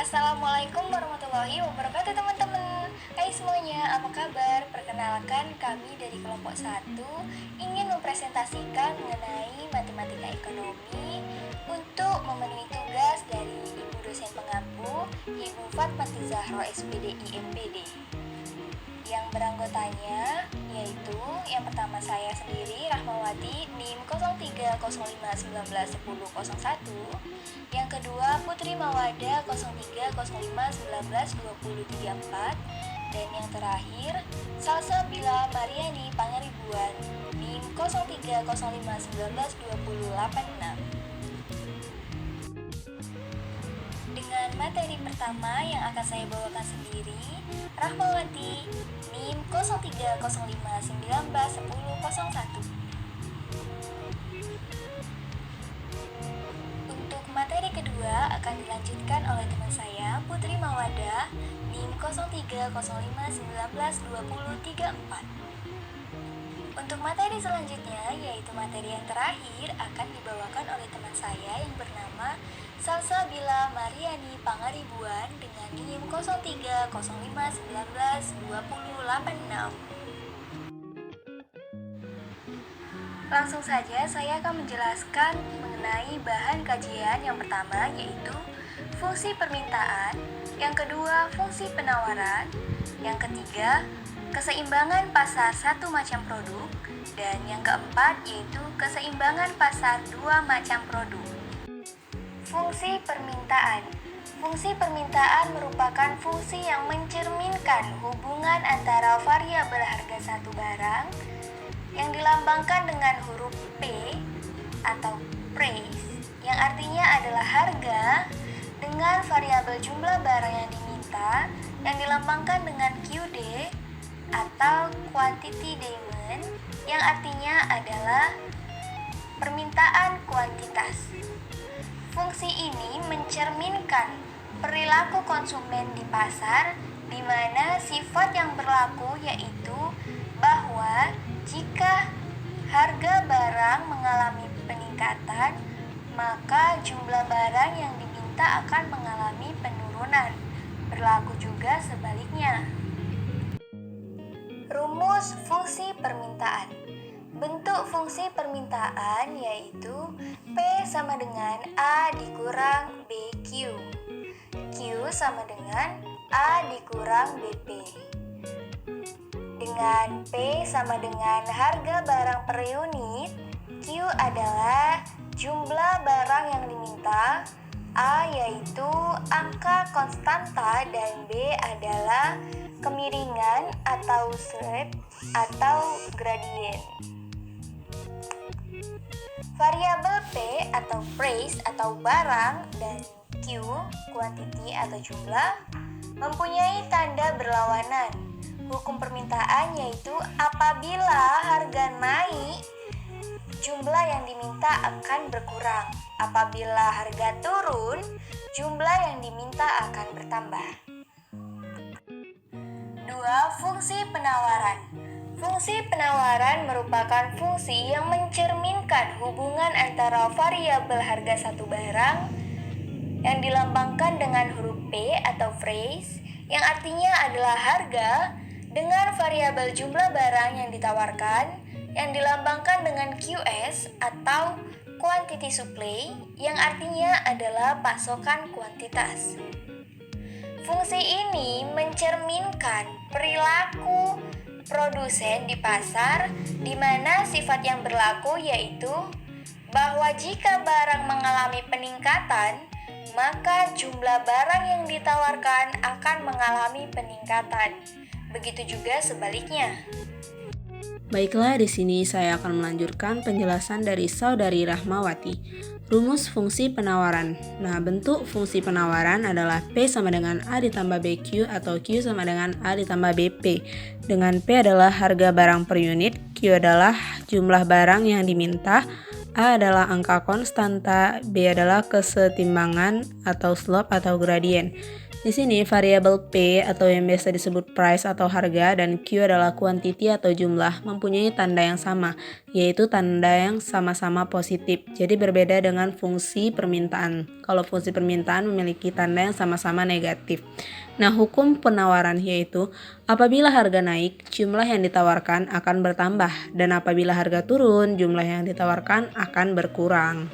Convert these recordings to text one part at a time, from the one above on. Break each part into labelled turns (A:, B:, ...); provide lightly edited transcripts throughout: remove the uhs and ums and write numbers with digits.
A: Assalamualaikum warahmatullahi wabarakatuh teman-teman. Hai semuanya, apa kabar? Perkenalkan, kami dari kelompok 1 ingin mempresentasikan mengenai matematika ekonomi untuk memenuhi tugas dari Ibu dosen pengampu, Ibu Fatmati Zahro SPD IMPD. Yang beranggotanya yaitu yang pertama saya sendiri Rahmawati NIM 0305191001, yang kedua Putri Mawada 0305192034, dan yang terakhir Salsabila Mariani Pangaribuan NIM 0305192086. Dengan materi pertama yang akan saya bawakan sendiri, Rahmawati NIM 0305191001. Untuk materi kedua akan dilanjutkan oleh teman saya Putri Mawada NIM 0305192034. Untuk materi selanjutnya, yaitu materi yang terakhir, akan dibawakan oleh teman saya yang bernama Salsabila Mariani Pangaribuan dengan NIM 0305192086. Langsung saja saya akan menjelaskan mengenai bahan kajian yang pertama, yaitu fungsi permintaan, yang kedua fungsi penawaran, yang ketiga keseimbangan pasar satu macam produk, dan yang keempat yaitu keseimbangan pasar dua macam produk. Fungsi permintaan. Fungsi permintaan merupakan fungsi yang mencerminkan hubungan antara variabel harga satu barang yang dilambangkan dengan huruf P atau price, yang artinya adalah harga, dengan variabel jumlah barang yang diminta yang dilambangkan dengan QD atau quantity demand, yang artinya adalah permintaan kuantitas. Fungsi ini mencerminkan perilaku konsumen di pasar, di mana sifat yang berlaku yaitu bahwa jika harga barang mengalami peningkatan, maka jumlah barang yang diminta akan mengalami penurunan. Berlaku juga sebaliknya. Rumus fungsi permintaan. Bentuk fungsi permintaan yaitu P sama dengan A dikurang BQ. Q sama dengan A dikurang BP. Dengan P sama dengan harga barang per unit, Q adalah jumlah barang yang diminta, A yaitu angka konstanta, dan B adalah kemiringan atau slope atau gradien. Variabel P atau price atau barang dan Q quantity atau jumlah mempunyai tanda berlawanan. Hukum permintaan yaitu apabila harga naik, jumlah yang diminta akan berkurang. Apabila harga turun, jumlah yang diminta akan bertambah. 2. Fungsi penawaran. Fungsi penawaran merupakan fungsi yang mencerminkan hubungan antara variabel harga satu barang yang dilambangkan dengan huruf P atau price, yang artinya adalah harga, dengan variabel jumlah barang yang ditawarkan yang dilambangkan dengan QS atau quantity supply, yang artinya adalah pasokan kuantitas. Fungsi ini mencerminkan perilaku produsen di pasar, di mana sifat yang berlaku yaitu bahwa jika barang mengalami peningkatan, maka jumlah barang yang ditawarkan akan mengalami peningkatan. Begitu juga sebaliknya.
B: Baiklah, di sini saya akan melanjutkan penjelasan dari Saudari Rahmawati. Rumus fungsi penawaran. Nah, bentuk fungsi penawaran adalah P sama dengan A ditambah BQ atau Q sama dengan A ditambah BP. Dengan P adalah harga barang per unit, Q adalah jumlah barang yang diminta, A adalah angka konstanta, B adalah kesetimbangan atau slope atau gradien. Di sini variabel P atau yang biasa disebut price atau harga dan Q adalah quantity atau jumlah mempunyai tanda yang sama, yaitu tanda yang sama-sama positif. Jadi berbeda dengan fungsi permintaan. Kalau fungsi permintaan memiliki tanda yang sama-sama negatif. Nah, hukum penawaran yaitu apabila harga naik, jumlah yang ditawarkan akan bertambah, dan apabila harga turun, jumlah yang ditawarkan akan berkurang.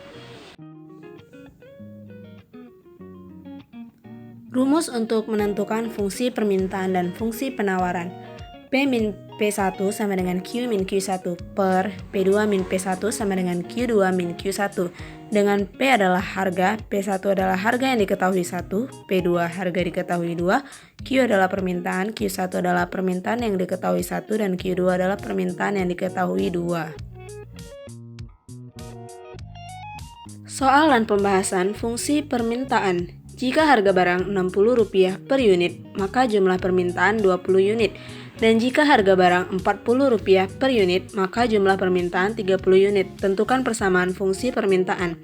B: Rumus untuk menentukan fungsi permintaan dan fungsi penawaran. P min P1 sama dengan Q min Q1 per P2 min P1 sama dengan Q2 min Q1. Dengan P adalah harga, P1 adalah harga yang diketahui 1, P2 harga diketahui 2, Q adalah permintaan, Q1 adalah permintaan yang diketahui 1, dan Q2 adalah permintaan yang diketahui 2. Soal dan pembahasan fungsi permintaan. Jika harga barang Rp60 per unit, maka jumlah permintaan 20 unit. Dan jika harga barang Rp40 per unit, maka jumlah permintaan 30 unit. Tentukan persamaan fungsi permintaan.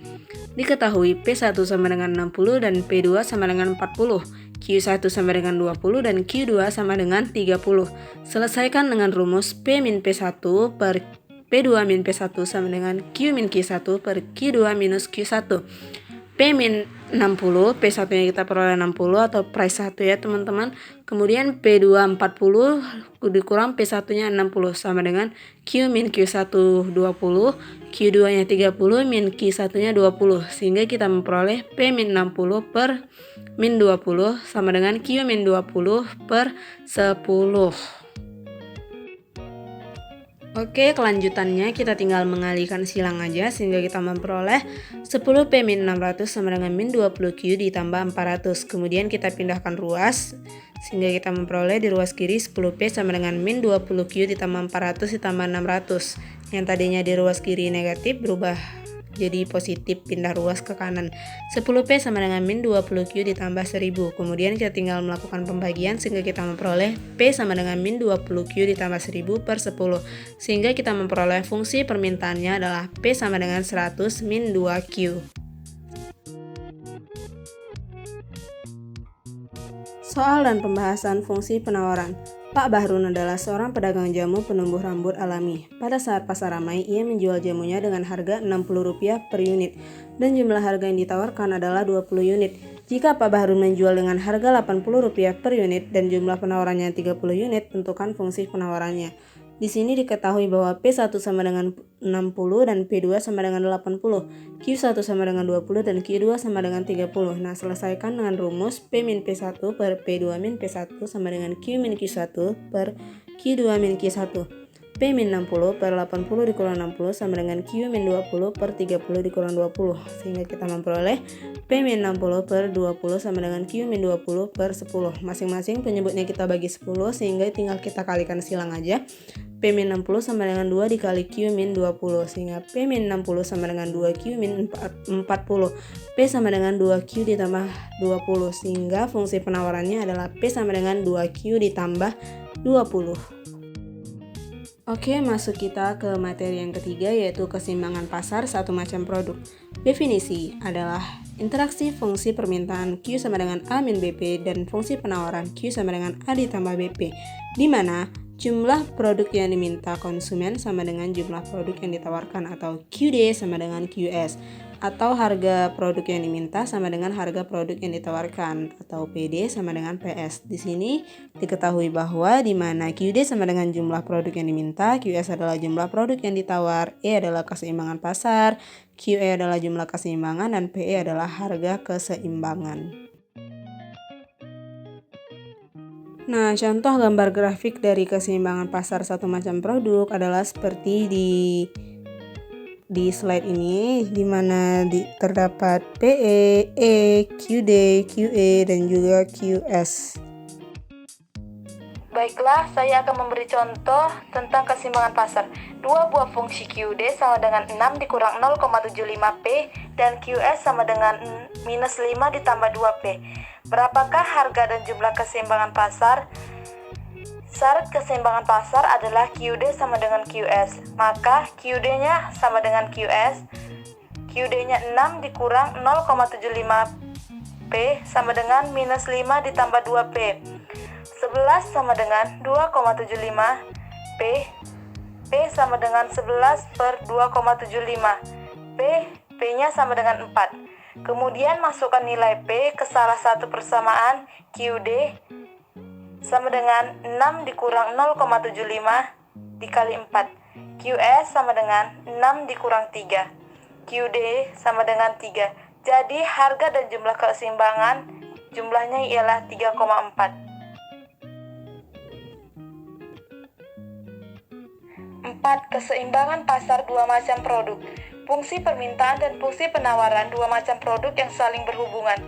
B: Diketahui P1 sama dengan 60 dan P2 sama dengan 40. Q1 sama dengan 20 dan Q2 sama dengan 30. Selesaikan dengan rumus P min P1 per P2 min P1 sama dengan Q min Q1 per Q2 minus Q1. P min 60, P1 nya kita peroleh 60 atau price 1 ya teman-teman. Kemudian P2 40 dikurang P1 nya 60 sama dengan Q min Q1 20, Q2 nya 30 min Q1 nya 20. Sehingga kita memperoleh P min 60 per min 20 sama dengan Q min 20 per 10. Oke, kelanjutannya kita tinggal mengalihkan silang aja sehingga kita memperoleh 10P min 600 sama dengan min 20Q ditambah 400. Kemudian kita pindahkan ruas sehingga kita memperoleh di ruas kiri 10P sama dengan min 20Q ditambah 400 ditambah 600. Yang tadinya di ruas kiri negatif berubah jadi positif, pindah ruas ke kanan. 10P sama dengan min 20Q ditambah 1000. Kemudian kita tinggal melakukan pembagian sehingga kita memperoleh P sama dengan min 20Q ditambah 1000 per 10. Sehingga kita memperoleh fungsi permintaannya adalah P sama dengan 100 min 2Q. Soal dan pembahasan fungsi penawaran. Pak Bahrun adalah seorang pedagang jamu penumbuh rambut alami. Pada saat pasar ramai, ia menjual jamunya dengan harga Rp60 per unit, dan jumlah harga yang ditawarkan adalah 20 unit. Jika Pak Bahrun menjual dengan harga Rp80 per unit dan jumlah penawarannya 30 unit, tentukan fungsi penawarannya. Di sini diketahui bahwa P1 sama dengan 60 dan P2 sama dengan 80, Q1 sama dengan 20 dan Q2 sama dengan 30. Nah, selesaikan dengan rumus P min P1 per P2 min P1 sama dengan Q min Q1 per Q2 min Q1. P min 60 per 80 dikurang 60 sama dengan Q min 20 per 30 dikurang 20. Sehingga kita memperoleh P min 60 per 20 sama dengan Q min 20 per 10. Masing-masing penyebutnya kita bagi 10 sehingga tinggal kita kalikan silang aja. P min 60 sama dengan 2 dikali Q min 20 sehingga P min 60 sama dengan 2Q min 40. P sama dengan 2Q ditambah 20 sehingga fungsi penawarannya adalah P sama dengan 2Q ditambah 20. Oke, masuk kita ke materi yang ketiga yaitu keseimbangan pasar satu macam produk. Definisi adalah interaksi fungsi permintaan Q sama dengan A min BP dan fungsi penawaran Q sama dengan A ditambah BP, di mana jumlah produk yang diminta konsumen sama dengan jumlah produk yang ditawarkan atau QD sama dengan QS, atau harga produk yang diminta sama dengan harga produk yang ditawarkan atau PD sama dengan PS. Di sini diketahui bahwa di mana QD sama dengan jumlah produk yang diminta, QS adalah jumlah produk yang ditawar, E adalah keseimbangan pasar, QE adalah jumlah keseimbangan, dan PE adalah harga keseimbangan. Nah, contoh gambar grafik dari keseimbangan pasar satu macam produk adalah seperti di slide ini, di mana terdapat PE, E, QD, QE, dan juga QS.
A: Baiklah, saya akan memberi contoh tentang keseimbangan pasar. Dua buah fungsi QD sama dengan 6 dikurang 0,75P dan QS sama dengan minus 5 ditambah 2P. Berapakah harga dan jumlah keseimbangan pasar? Syarat keseimbangan pasar adalah QD sama dengan QS. Maka QD-nya sama dengan QS. QD-nya 6 dikurang 0,75
B: P sama dengan minus 5 ditambah 2P. 11 sama dengan 2,75 P. P sama dengan 11 per 2,75 P. P-nya sama dengan 4. Kemudian masukkan nilai P ke salah satu persamaan QD sama dengan 6 dikurang 0,75 dikali 4. QS sama dengan 6 dikurang 3. QD sama dengan 3. Jadi harga dan jumlah keseimbangan jumlahnya ialah 3,4. 4. Keseimbangan pasar dua macam produk. Fungsi permintaan dan fungsi penawaran dua macam produk yang saling berhubungan.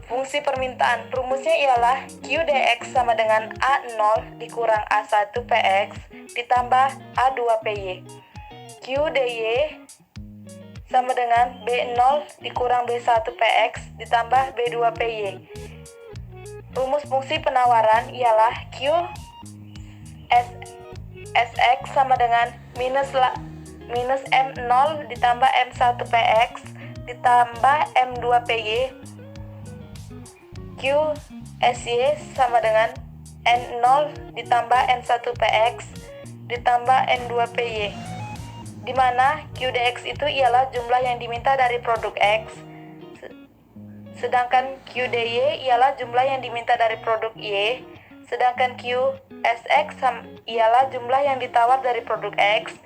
B: Fungsi permintaan rumusnya ialah QDX sama dengan A0 dikurang A1 PX ditambah A2 PY. QDY sama dengan B0 dikurang B1 PX ditambah B2 PY. Rumus fungsi penawaran ialah SX sama dengan minus M0 ditambah M1 PX ditambah M2 PY. QSY sama dengan N0 ditambah N1 PX ditambah N2 PY, di mana QDX itu ialah jumlah yang diminta dari produk X, sedangkan QDY ialah jumlah yang diminta dari produk Y, sedangkan QSX ialah jumlah yang ditawar dari produk X,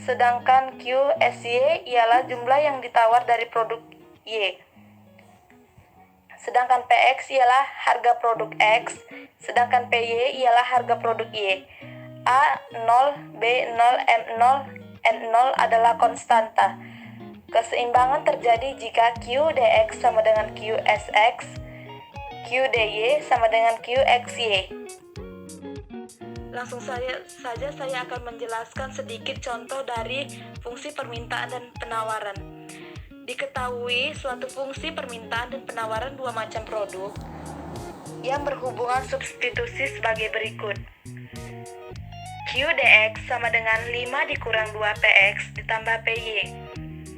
B: sedangkan QSY ialah jumlah yang ditawar dari produk Y. Sedangkan PX ialah harga produk X, sedangkan PY ialah harga produk Y. A0, B0, M0, N0 adalah konstanta. Keseimbangan terjadi jika QDX sama dengan QSX, QDY sama dengan QXY. Langsung saja saya akan menjelaskan sedikit contoh dari fungsi permintaan dan penawaran. Diketahui suatu fungsi permintaan dan penawaran dua macam produk yang berhubungan substitusi sebagai berikut. QDX sama dengan 5 dikurang 2PX ditambah PY.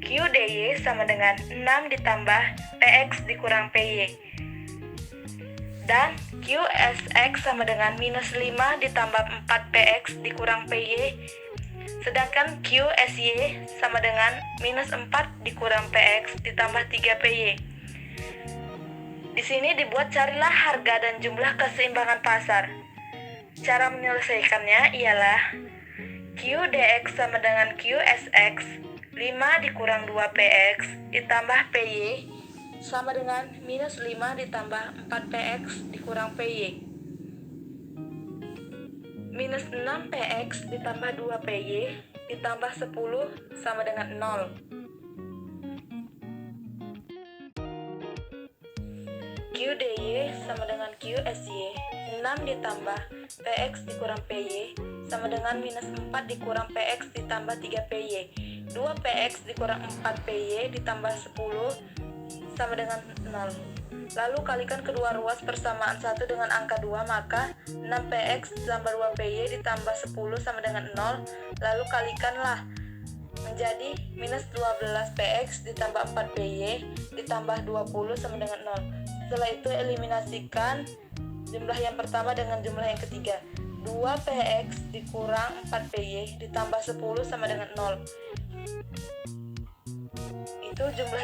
B: QDY sama dengan 6 ditambah PX dikurang PY. Dan QSX sama dengan minus 5 ditambah 4PX dikurang PY. Sedangkan QSY sama dengan minus 4 dikurang PX ditambah 3PY. Di sini dibuat carilah harga dan jumlah keseimbangan pasar. Cara menyelesaikannya ialah QDX sama dengan QSX 5 dikurang 2PX ditambah PY sama dengan minus 5 ditambah 4PX dikurang PY. Minus 6PX ditambah 2PY ditambah 10 sama dengan 0. QDY sama dengan QSY 6 ditambah PX dikurang PY sama dengan minus 4 dikurang PX ditambah 3PY. 2PX dikurang 4PY ditambah 10 sama dengan 0. Lalu kalikan kedua ruas persamaan 1 dengan angka 2, maka 6PX ditambah 2PY ditambah 10 sama dengan 0. Lalu kalikanlah menjadi minus 12PX ditambah 4PY ditambah 20 sama dengan 0. Setelah itu eliminasikan jumlah yang pertama dengan jumlah yang ketiga. 2PX dikurang 4PY ditambah 10 sama dengan 0. Itu jumlah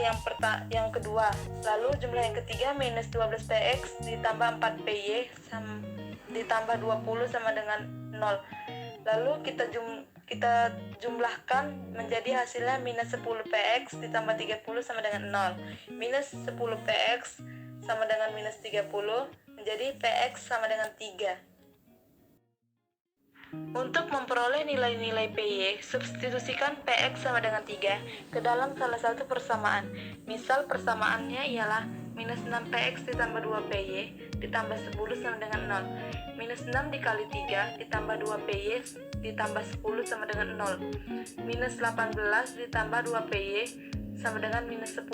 B: yang kedua. Lalu jumlah yang ketiga minus 12PX ditambah 4PY ditambah 20 sama dengan 0. Lalu kita jumlahkan menjadi hasilnya minus 10PX ditambah 30 sama dengan 0. Minus 10PX sama dengan minus 30 menjadi PX sama dengan 3. Untuk memperoleh nilai-nilai PY, substitusikan PX sama dengan 3 ke dalam salah satu persamaan. Misal persamaannya ialah minus 6PX ditambah 2PY ditambah 10 sama dengan 0. Minus 6 dikali 3 ditambah 2PY ditambah 10 sama dengan 0. Minus 18 ditambah 2PY sama dengan minus 10.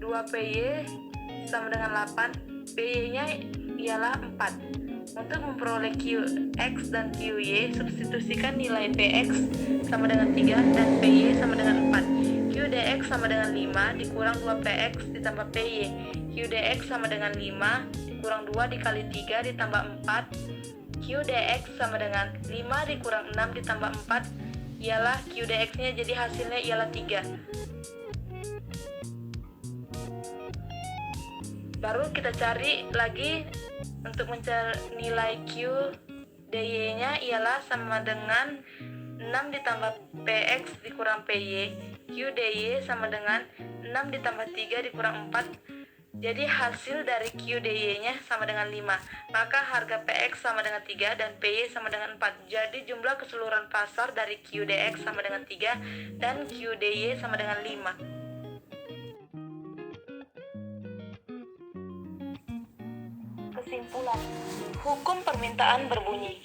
B: 2PY sama dengan 8, PY-nya ialah 4. Untuk memperoleh QX dan QY, substitusikan nilai PX sama dengan 3 dan PY sama dengan 4. QDX sama dengan 5 dikurang 2PX ditambah PY. QDX sama dengan 5 dikurang 2 dikali 3 ditambah 4. QDX sama dengan 5 dikurang 6 ditambah 4 ialah QDX-nya, jadi hasilnya ialah 3. Baru kita cari lagi untuk mencari nilai QDY-nya ialah sama dengan 6 ditambah PX dikurang PY. QDY sama dengan 6 ditambah 3 dikurang 4. Jadi hasil dari QDY-nya sama dengan 5. Maka harga PX sama dengan 3 dan PY sama dengan 4. Jadi jumlah keseluruhan pasar dari QDX sama dengan 3 dan QDY sama dengan 5. Kesimpulan, hukum permintaan berbunyi,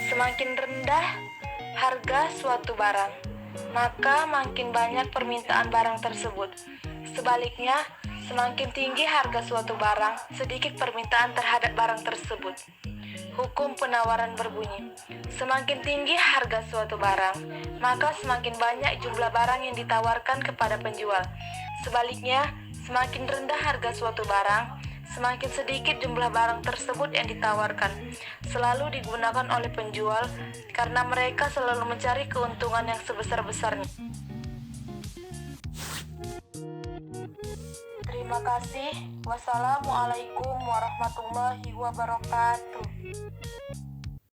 B: semakin rendah harga suatu barang, maka makin banyak permintaan barang tersebut. Sebaliknya, semakin tinggi harga suatu barang, sedikit permintaan terhadap barang tersebut. Hukum penawaran berbunyi, semakin tinggi harga suatu barang, maka semakin banyak jumlah barang yang ditawarkan kepada penjual. Sebaliknya, semakin rendah harga suatu barang, semakin sedikit jumlah barang tersebut yang ditawarkan. Selalu digunakan oleh penjual karena mereka selalu mencari keuntungan yang sebesar-besarnya. Terima kasih. Wassalamualaikum warahmatullahi wabarakatuh.